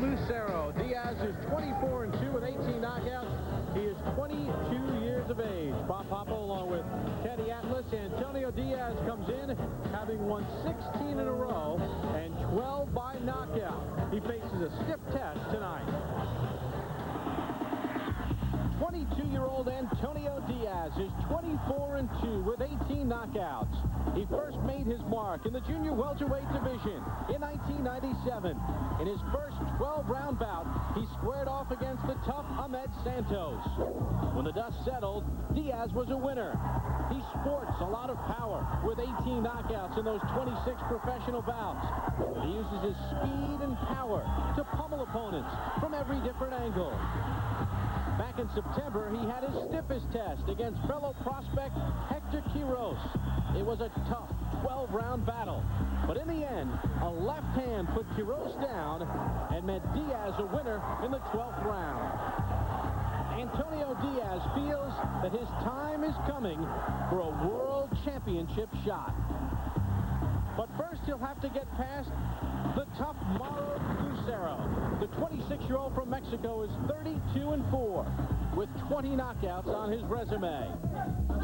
Lucero. Díaz is 24-2 with 18 knockouts. He is 22 years of age. Bob Papa along with Teddy Atlas. Antonio Díaz comes in having won 16 in a row and 12 by knockout. He faces a stiff test tonight. 22-year-old Antonio Díaz is 24-2 with 18 knockouts. He first made his mark in the junior welterweight division in 1997. In his first 12-round bout, he squared off against the tough Ahmed Santos. When the dust settled, Díaz was a winner. He sports a lot of power with 18 knockouts in those 26 professional bouts. He uses his speed and power to pummel opponents from every different angle. Back in September, he had his stiffest test against fellow prospect Hector Quiros. It was a tough 12-round battle. But in the end, a left hand put Quiros down and made Díaz a winner in the 12th round. Antonio Díaz feels that his time is coming for a world championship shot. But first, he'll have to get past the tough Mauro Lucero. The 26-year-old from Mexico is 32-4 with 20 knockouts on his resume.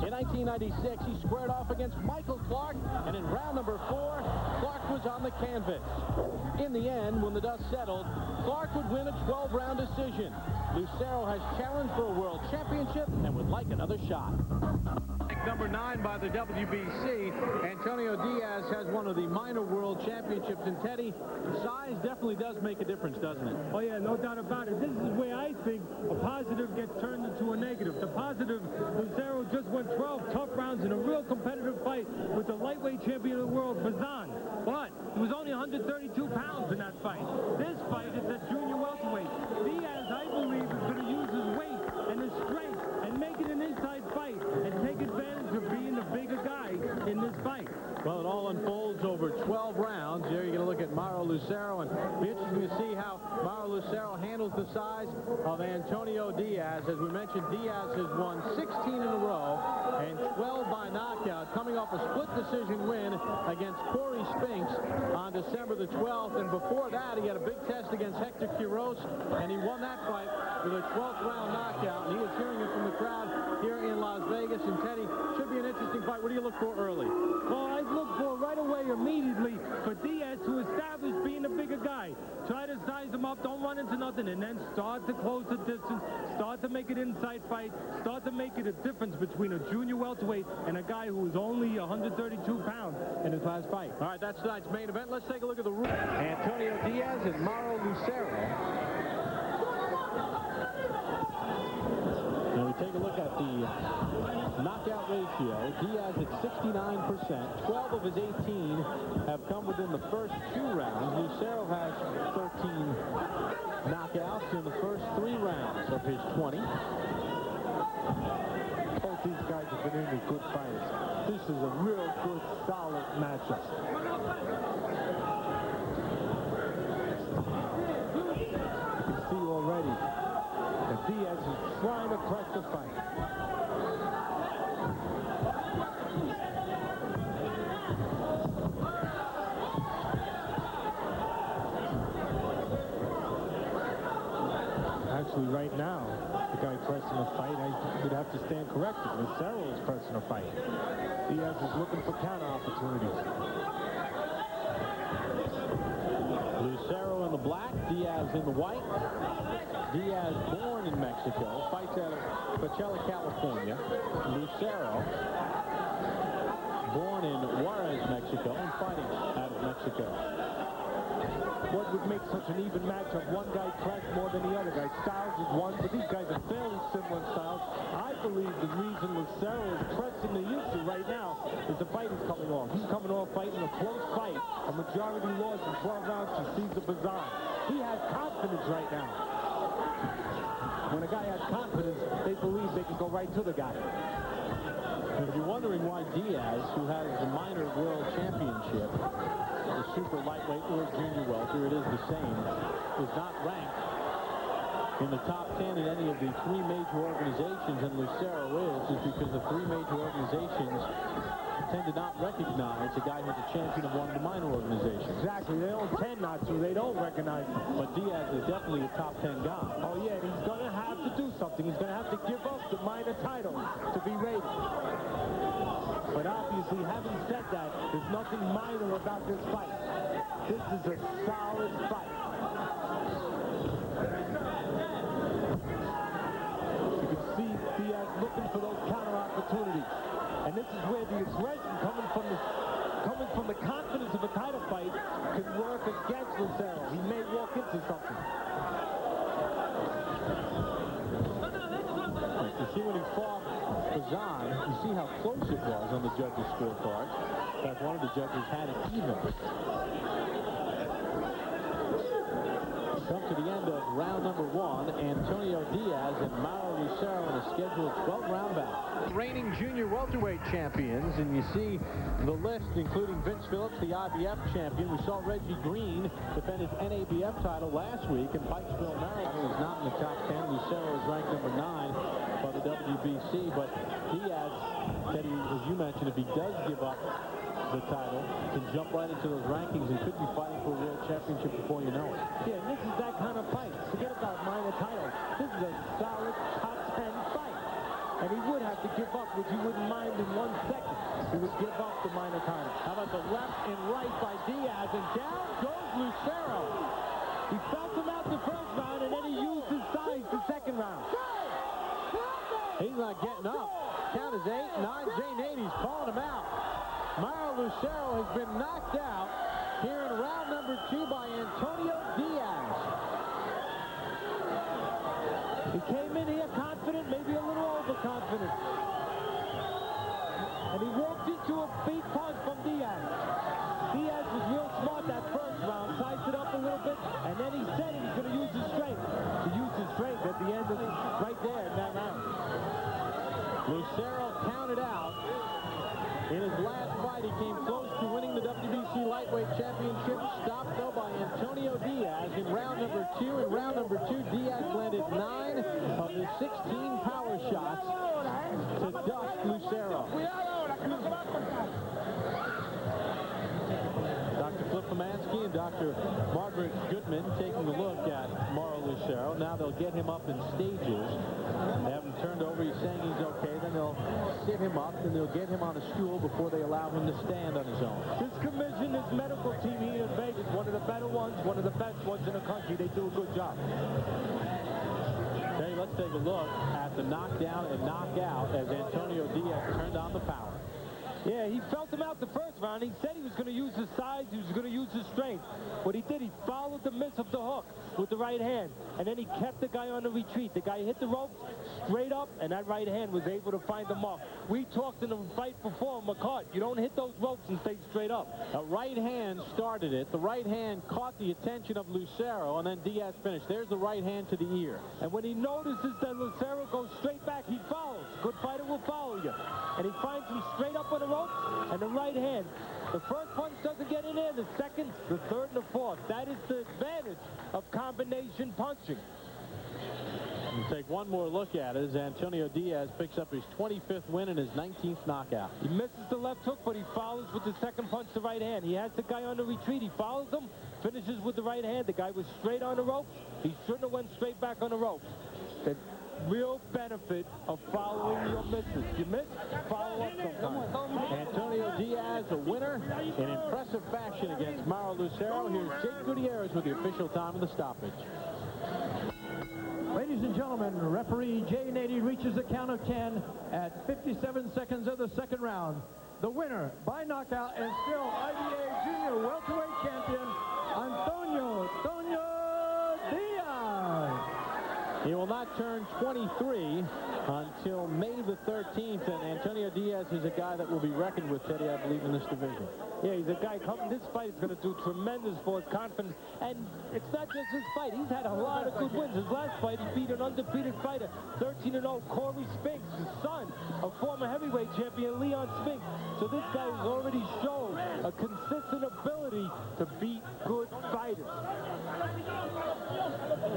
In 1996, he squared off against Michael Clark, and in round number 4, Clark was on the canvas. In the end, when the dust settled, Clark would win a 12-round decision. Lucero has challenged for a world championship and would like another shot. Number 9 by the WBC. Antonio Díaz has one of the minor world championships. And Teddy, size definitely does make a difference, doesn't it? Oh, yeah, no doubt about it. This is where I think a positive gets turned into a negative. The positive, Lucero just won 12 tough rounds in a real competitive fight with the lightweight champion of the world, Bazan. But he was only 132 pounds in that fight. This fight is at junior welterweight. Díaz, I believe, is going to use his weight and his strength and make it an inside fight and take advantage of being the bigger guy in this fight. Well, it all unfolds over 12 rounds. Here you're going to look at Mauro Lucero, and it'll be interesting to see how Mauro Lucero handles the size of Antonio Díaz. As we mentioned, Díaz has won 16 in a row and 12 by knockout, coming off a split decision win against Corey Spinks on December the 12th. And before that, he had a big test against Hector Quiros, and he won that fight with a 12th round knockout. And he was hearing it from the crowd here in Las Vegas. And Teddy, should be an interesting fight. What do you look for early? Well, I look for right away immediately for Díaz to establish being a bigger guy. Try to size him up, don't run into nothing, and then start to close the distance, start to make it inside fight, start to make it a difference between a junior welterweight and a guy who is only 132 pounds in his last fight. All right, that's tonight's main event. Let's take a look at the rules. Antonio Díaz and Mauro Lucero. Now we take a look at the knockout ratio. Díaz at 69%. 12 of his 18 have come within the first 2 rounds. Lucero has 13 knockouts in the first 3 rounds of his 20. Both these guys have been really good fighters. This is a real good, solid matchup. You can see already that Díaz is trying to press the fight. Actually, right now, the guy pressing a fight, I would have to stand corrected. Lucero is pressing a fight. Díaz is looking for counter opportunities. Lucero in the black, Díaz in the white. Díaz, born in Mexico, fights out of Coachella, California. Lucero, born in Juarez, Mexico, and fighting out of Mexico. What would make such an even matchup? One guy pressed more than the other guy. Styles is one, but these guys are fairly similar styles. I believe the reason Lucero is pressing the issue right now is the fight is coming off. He's coming off fighting a close fight. A majority loss in 12 rounds to Cesar Bazan. He has confidence right now. When a guy has confidence, they believe they can go right to the guy. And if you're wondering why Díaz, who has the minor world championship, the super lightweight or junior welter, it is the same, is not ranked in the top 10 in any of the 3 major organizations, and Lucero is because the 3 major organizations tend to not recognize a guy who's a champion of one of the minor organizations. Exactly. They don't tend not to. They don't recognize him. But Díaz is definitely a top 10 guy. Oh, yeah, and he's going to have to do something. He's going to have to give up the minor title to be rated. But obviously, having said that, there's nothing minor about this fight. This is a solid fight. You can see Díaz looking for those counter opportunities. And this is where the aggression coming from the confidence of a title fight can work against Lucero. He may walk into something. You see when he fought Bazan, you see how close it was on the judges' scorecard. In fact, one of the judges had it even. Come to the end of round number 1. Antonio Díaz and Mauro Lucero in a scheduled 12-round bout. Reigning junior welterweight champions, and you see the list, including Vince Phillips, the IBF champion. We saw Reggie Green defend his NABF title last week, and Pikesville, Maryland is not in the top 10. Lucero is ranked number 9 by the WBC, but Díaz said, as you mentioned, if he does give up the title, can jump right into those rankings and could be fighting for a world championship before you know it. Yeah, and this is that kind of fight. Forget about minor titles. This is a solid top 10 fight. And he would have to give up, which he wouldn't mind in 1 second. He would give up the minor title. How about the left and right by Díaz, and down goes Lucero. He felt him out the first round, and then he used his size the second round. He's not getting up. Count is 8, 9. Jay Nady's calling him out. Mauro Lucero has been knocked out here in round number 2 by Antonio Díaz. He came in here confident, maybe a little overconfident. And he walked into a big punch from Díaz. Díaz was real smart that first round, sized it up a little bit, and then he said he was going to use his strength. He used his strength at the end of it, right there in that round. Lucero counted out. In his last fight, he came close to winning the WBC lightweight championship. Stopped, though, by Antonio Díaz in round number 2. In round number 2, Díaz landed 9 of his 16 power shots to dust Lucero. Dr. Cliff Lemansky and Dr. Margaret Goodman taking a look at Mauro Lucero. Now they'll get him up in stages. They have him turned over. He's saying he's okay. Then they'll sit him up, and they'll get him on a stool before they allow him to stand on his own. This commission, this medical team here in Vegas, one of the better ones, one of the best ones in the country. They do a good job. Okay, let's take a look at the knockdown and knockout as Antonio Díaz turned on the power. Yeah, he felt him out the first round. He said he was going to use his size. He was going to use his strength. What he did, he followed the miss of the hook with the right hand, and then he kept the guy on the retreat. The guy hit the ropes straight up, and that right hand was able to find the mark. We talked in the fight before, McCart. You don't hit those ropes and stay straight up. The right hand started it. The right hand caught the attention of Lucero, and then Díaz finished. There's the right hand to the ear. And when he notices that Lucero goes straight back, he follows. Good fighter will follow you. And he finds him straight up on the ropes, and the right hand. The first punch doesn't get in there. The second, the third, and the fourth. That is the advantage of combination punching. We'll take one more look at it as Antonio Díaz picks up his 25th win and his 19th knockout. He misses the left hook, but he follows with the second punch, the right hand. He has the guy on the retreat. He follows him, finishes with the right hand. The guy was straight on the ropes. He shouldn't have went straight back on the ropes. The real benefit of following your misses. You miss, follow up sometimes. Antonio Díaz, a winner in impressive fashion against Mauro Lucero. Here's Jake Gutierrez with the official time of the stoppage. Ladies and gentlemen, referee Jay Nady reaches the count of 10 at 57 seconds of the second round. The winner by knockout and still IBA junior welterweight champion, Antonio Díaz. He will not turn 23 until May the 13th, and Antonio Díaz is a guy that will be reckoned with, Teddy, I believe, in this division. Yeah, he's a guy coming. This fight is going to do tremendous for his confidence. And it's not just his fight. He's had a lot of good wins. His last fight, he beat an undefeated fighter, 13-0, Corey Spinks, the son of former heavyweight champion Leon Spinks. So this guy has already shown a consistent ability to beat good fighters.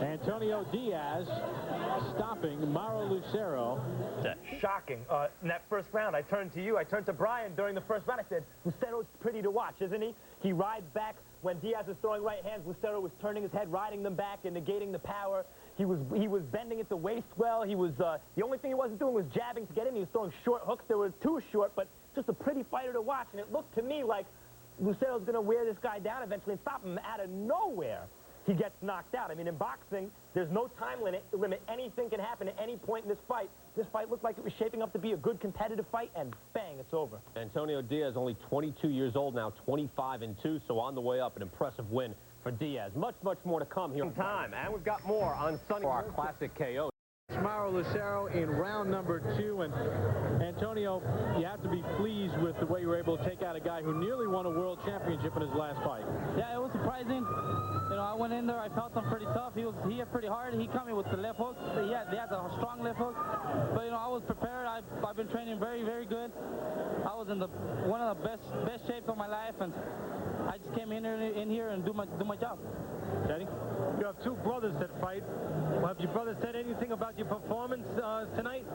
Antonio Antonio Díaz stopping Mauro Lucero. Shocking. In that first round, I turned to you. I turned to Brian during the first round. I said, Lucero's pretty to watch, isn't he? He rides back. When Díaz is throwing right hands, Lucero was turning his head, riding them back and negating the power. He was bending at the waist well. He was the only thing he wasn't doing was jabbing to get in. He was throwing short hooks. They were too short, but just a pretty fighter to watch. And it looked to me like Lucero's going to wear this guy down eventually and stop him. Out of nowhere, he gets knocked out. I mean, in boxing, there's no time limit. Anything can happen at any point in this fight. This fight looked like it was shaping up to be a good competitive fight, and bang, it's over. Antonio Díaz, only 22 years old now, 25-2, so on the way up, an impressive win for Díaz. Much more to come here in time, and we've got more on Sunday for our classic KO. Mauro Lucero in round number 2, and Antonio, you have to be pleased with the way you were able to take out a guy who nearly won a world championship in his last fight. Yeah, it was surprising. You know, I went in there, I felt him pretty tough. He hit pretty hard. He caught me with the left hook. They had a strong left hook. But, you know, I was prepared. I've been training very good. I was in one of the best shapes of my life, and I just came in here and do my job. Teddy, you have 2 brothers that fight. Have your brothers said anything about your performance tonight?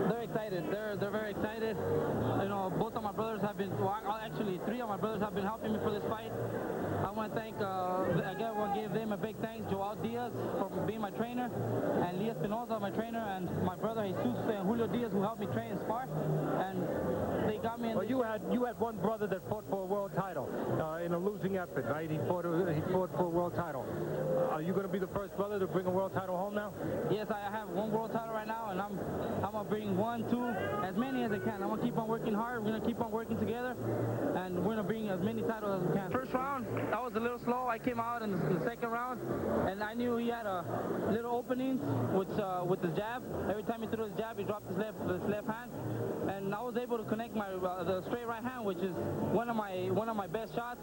They're excited. They're very excited. You know, both of my brothers have been, well, actually 3 of my brothers have been helping me for this fight. I want to thank, again, I want to give them a big thanks, Díaz for being my trainer, and Lee Espinosa, my trainer, and my brother Jesus and Julio Díaz, who helped me train and spar, and they got me in. Well, you had one brother that fought for a world title in a losing effort, right? He fought for a world title. Are you going to be the first brother to bring a world title home now? Yes, I have 1 world title right now, and I'm going to bring 1, 2, as many as I can. I'm going to keep on working hard. We're going to keep on working together, and we're going to bring as many titles as we can. First round, I was a little slow. I came out in the second round, and I knew he had little openings with his jab. Every time he threw his jab, he dropped his left hand, and I was able to connect the straight right hand, which is one of my best shots.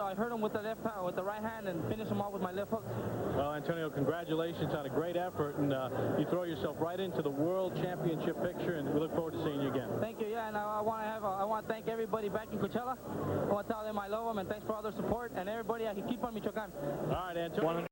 I hurt him with the right hand and finished him off with my left hook. Well, Antonio, congratulations on a great effort, and you throw yourself right into the world championship picture, and we look forward to seeing you again. Thank you. Yeah, and I want to thank everybody back in Coachella. I want to tell them I love them, and thanks for all their support, and everybody I can keep on Michoacan. All right, Antonio.